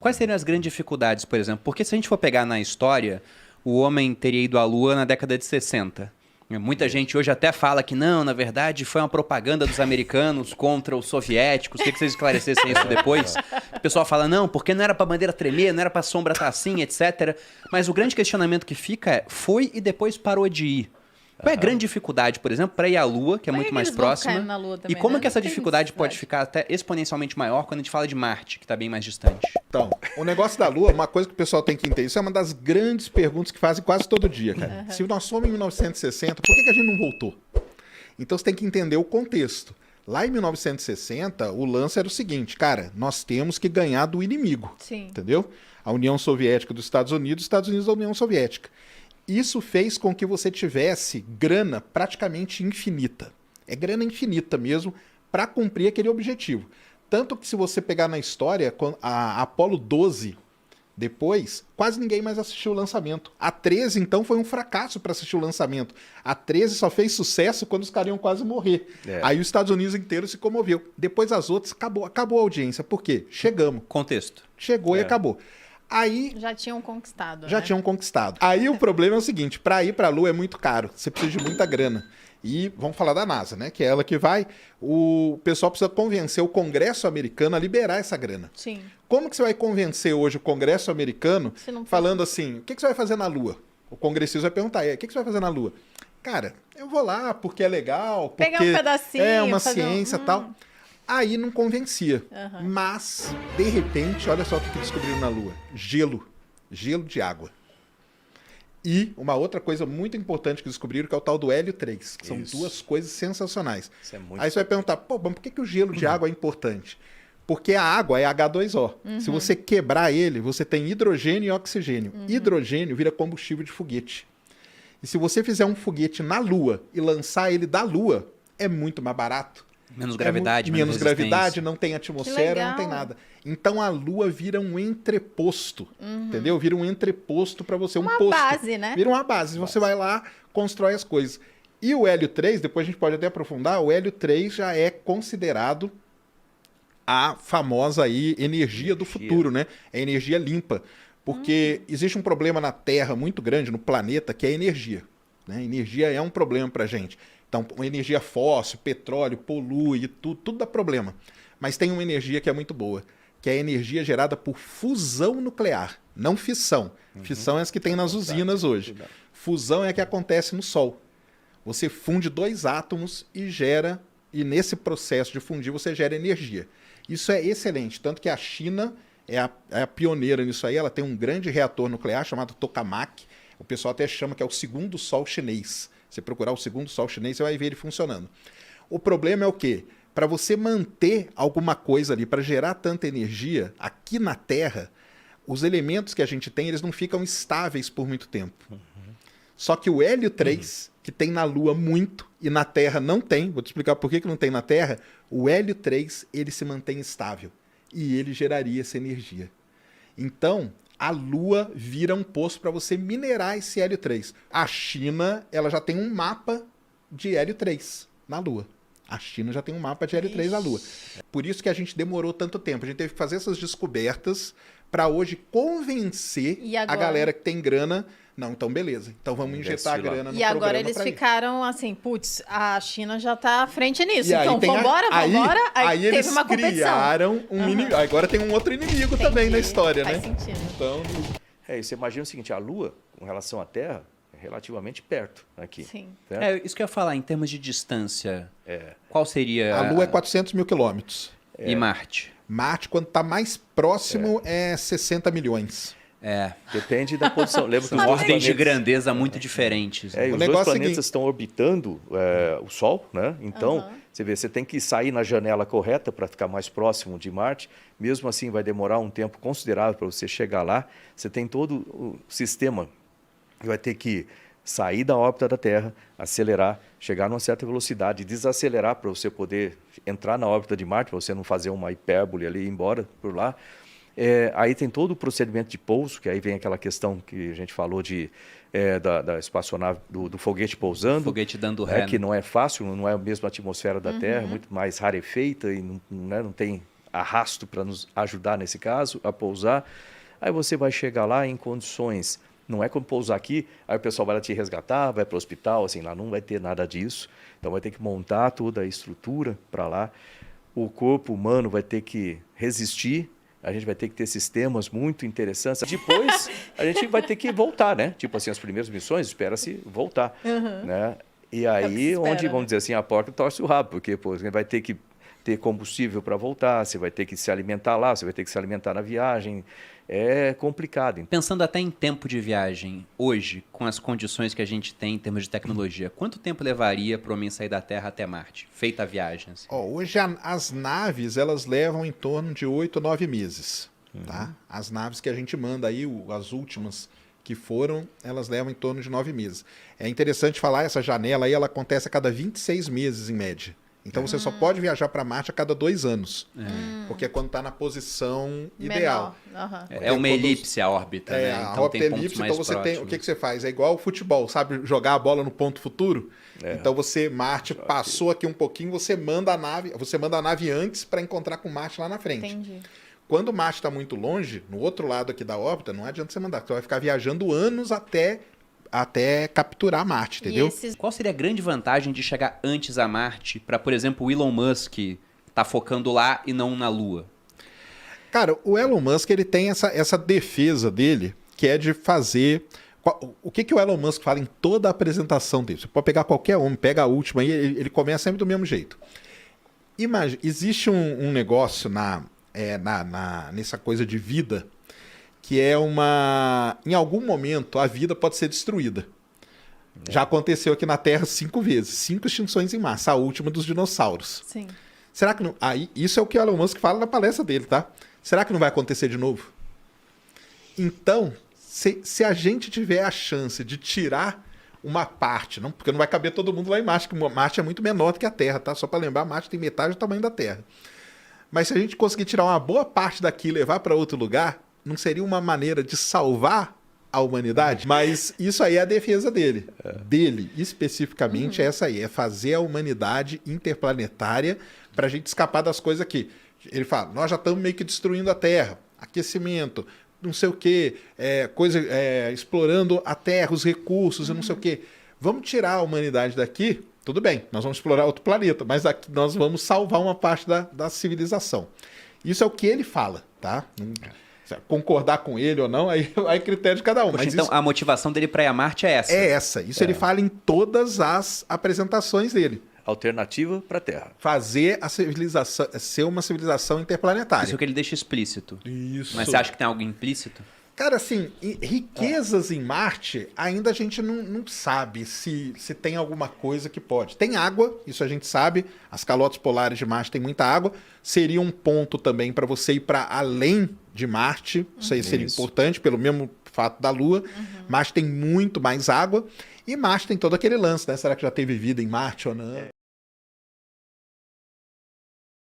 Quais seriam as grandes dificuldades, por exemplo? Porque se a gente for pegar na história, o homem teria ido à Lua na década de 60. Muita gente hoje até fala que não, na verdade, foi uma propaganda dos americanos contra os soviéticos. Queria que vocês esclarecessem isso depois. O pessoal fala, não, porque não era pra bandeira tremer, não era pra sombra estar assim, etc. Mas o grande questionamento que fica é, foi e depois parou de ir. Qual é a grande dificuldade, por exemplo, para ir à Lua, que é muito mais próxima? Na Lua também, E como né? que essa Não tem dificuldade pode necessidade. ficar até exponencialmente maior quando a gente fala de Marte, que está bem mais distante? Então, o negócio da Lua, uma coisa que o pessoal tem que entender, isso é uma das grandes perguntas que fazem quase todo dia, cara. Se nós somos em 1960, por que a gente não voltou? Então você tem que entender o contexto. Lá em 1960, o lance era o seguinte, cara, nós temos que ganhar do inimigo, Sim. entendeu? A União Soviética dos Estados Unidos da União Soviética. Isso fez com que você tivesse grana praticamente infinita. É grana infinita mesmo para cumprir aquele objetivo. Tanto que se você pegar na história, a Apollo 12, depois, quase ninguém mais assistiu o lançamento. A 13, então, foi um fracasso para assistir o lançamento. A 13 só fez sucesso quando os caras iam quase morrer. Aí os Estados Unidos inteiro se comoveu. Depois as outras, acabou a audiência. Por quê? Chegamos. Contexto. Chegou e acabou. Aí Já tinham conquistado, já né? tinham conquistado. Aí o problema é o seguinte, para ir para a Lua é muito caro, você precisa de muita grana. E vamos falar da NASA, né? Que é ela que vai. O pessoal precisa convencer o Congresso americano a liberar essa grana. Sim. Como que você vai convencer hoje o Congresso americano Se não falando assim, o que você vai fazer na Lua? O congressista vai perguntar, o que você vai fazer na Lua? Cara, eu vou lá porque é legal, porque Pegar um pedacinho, é uma fazer ciência e tal. Aí não convencia. Mas, de repente, olha só o que descobriram na Lua. Gelo. Gelo de água. E uma outra coisa muito importante que descobriram, que é o tal do hélio 3, que são duas coisas sensacionais. Isso é muito Aí você vai perguntar, pô, mas por que o gelo de água é importante? Porque a água é H2O. Se você quebrar ele, você tem hidrogênio e oxigênio. Hidrogênio vira combustível de foguete. E se você fizer um foguete na Lua e lançar ele da Lua, é muito mais barato. Menos gravidade, menos menos gravidade, resistência. não tem atmosfera, não tem nada. Então a Lua vira um entreposto, entendeu? Vira um entreposto para você, Uma um posto. base, né? Vira uma base. Você vai lá, constrói as coisas. E o hélio 3, depois a gente pode até aprofundar, o hélio 3 já é considerado a famosa aí energia do futuro, né? É energia limpa. Porque existe um problema na Terra muito grande, no planeta, que é a energia. Né? Energia é um problema pra gente. Então, energia fóssil, petróleo, polui, tudo dá problema. Mas tem uma energia que é muito boa, que é a energia gerada por fusão nuclear, não fissão. Fissão é as que tem nas usinas hoje. Fusão é a que acontece no Sol. Você funde dois átomos e nesse processo de fundir você gera energia. Isso é excelente, tanto que a China é a pioneira nisso aí, ela tem um grande reator nuclear chamado Tokamak, o pessoal até chama que é o segundo Sol chinês. Você procurar o segundo Sol chinês, você vai ver ele funcionando. O problema é o quê? Para você manter alguma coisa ali, para gerar tanta energia, aqui na Terra, os elementos que a gente tem, eles não ficam estáveis por muito tempo. Só que o hélio 3, que tem na Lua muito, e na Terra não tem, vou te explicar por que não tem na Terra, o hélio 3, ele se mantém estável. E ele geraria essa energia. Então, a Lua vira um poço para você minerar esse hélio 3. A China, ela já tem um mapa de hélio 3 na Lua. A China já tem um mapa de hélio 3 na Lua. Por isso que a gente demorou tanto tempo. A gente teve que fazer essas descobertas para hoje convencer E a agora? galera que tem grana. Não, então beleza. Então vamos injetar a Investir lá. grana no E agora programa eles pra ir. ficaram assim, putz, a China já tá à frente nisso. E aí Então, tem vambora. Aí Teve eles uma competição. criaram um inimigo. Agora tem um outro inimigo também na Entendi. história, Faz né? sentido. Então, E você imagina o seguinte, a Lua, com relação à Terra, é relativamente perto aqui. Sim. Certo? É, isso que eu ia falar, em termos de distância, qual seria a Lua é 400 mil quilômetros. e Marte? Marte, quando está mais próximo, é 60 milhões. Depende da posição. Lembra que os São dois ordens de planetas- grandeza muito diferentes. E O os dois negócio é o planetas seguinte- estão orbitando o Sol, né? Então, você vê, você tem que sair na janela correta para ficar mais próximo de Marte. Mesmo assim, vai demorar um tempo considerável para você chegar lá. Você tem todo o sistema que vai ter que sair da órbita da Terra, acelerar, chegar numa certa velocidade, desacelerar para você poder entrar na órbita de Marte, para você não fazer uma hipérbole ali e ir embora por lá. Aí tem todo o procedimento de pouso, que aí vem aquela questão que a gente falou da espaçonave, do foguete pousando. Foguete dando ré. Que não é fácil, não é a mesma atmosfera da Terra, muito mais rarefeita e não tem arrasto para nos ajudar nesse caso, a pousar. Aí você vai chegar lá em condições, não é como pousar aqui, aí o pessoal vai lá te resgatar, vai para o hospital, assim, lá não vai ter nada disso. Então vai ter que montar toda a estrutura para lá. O corpo humano vai ter que resistir, a gente vai ter que ter sistemas muito interessantes. Depois a gente vai ter que voltar, né? Tipo assim, as primeiras missões, espera-se voltar, né? E aí, onde, vamos dizer assim, a porta torce o rabo, porque pô, você vai ter que ter combustível para voltar, você vai ter que se alimentar lá, você vai ter que se alimentar na viagem. É complicado. Pensando até em tempo de viagem, hoje, com as condições que a gente tem em termos de tecnologia, quanto tempo levaria para o homem sair da Terra até Marte, feita a viagem? Assim? Hoje as naves, elas levam em torno de 8 a 9 meses. Tá? As naves que a gente manda aí, as últimas que foram, elas levam em torno de 9 meses. É interessante falar, essa janela aí, ela acontece a cada 26 meses, em média. Então você só pode viajar para Marte a cada 2 anos. Porque é quando está na posição ideal. É uma elipse a órbita, né? A Então órbita tem pontos elipse, mais então você próximos. tem. O que você faz? É igual ao futebol, sabe? Jogar a bola no ponto futuro. Então Marte passou aqui um pouquinho, você manda a nave antes para encontrar com Marte lá na frente. Entendi. Quando Marte está muito longe, no outro lado aqui da órbita, não adianta você mandar, você vai ficar viajando anos até capturar Marte, entendeu? Qual seria a grande vantagem de chegar antes a Marte para, por exemplo, o Elon Musk tá focando lá e não na Lua? Cara, o Elon Musk ele tem essa defesa dele, que é de fazer... O que o Elon Musk fala em toda a apresentação dele? Você pode pegar qualquer homem, pega a última, aí ele começa sempre do mesmo jeito. Imagina, existe um negócio nessa coisa de vida, que é em algum momento a vida pode ser destruída. Já aconteceu aqui na Terra 5 vezes, 5 extinções em massa, a última dos dinossauros. Sim. Será que não... Isso é o que o Elon Musk fala na palestra dele, tá? Será que não vai acontecer de novo? Então, se a gente tiver a chance de tirar uma parte, não, porque não vai caber todo mundo lá em Marte, porque Marte é muito menor do que a Terra, tá? Só para lembrar, Marte tem metade do tamanho da Terra. Mas se a gente conseguir tirar uma boa parte daqui e levar para outro lugar, não seria uma maneira de salvar a humanidade? Mas isso aí é a defesa dele. Dele, especificamente, é essa aí. É fazer a humanidade interplanetária para a gente escapar das coisas aqui. Ele fala, nós já estamos meio que destruindo a Terra. Aquecimento, não sei o quê, explorando a Terra, os recursos, e não sei o quê. Vamos tirar a humanidade daqui? Tudo bem, nós vamos explorar outro planeta, mas aqui nós vamos salvar uma parte da civilização. Isso é o que ele fala, tá? Concordar com ele ou não, aí é critério de cada um. Poxa, mas então isso, a motivação dele para ir a Marte é essa? é essa. Isso ele fala em todas as apresentações dele. Alternativa para a Terra. Fazer a civilização, ser uma civilização interplanetária. Isso é o que ele deixa explícito. Isso. Mas você acha que tem algo implícito? Cara, assim, riquezas em Marte, ainda a gente não sabe se tem alguma coisa que pode. Tem água, isso a gente sabe. As calotas polares de Marte têm muita água. Seria um ponto também para você ir para além de Marte. Isso aí seria importante, pelo mesmo fato da Lua. Marte tem muito mais água. E Marte tem todo aquele lance, né? Será que já teve vida em Marte ou não?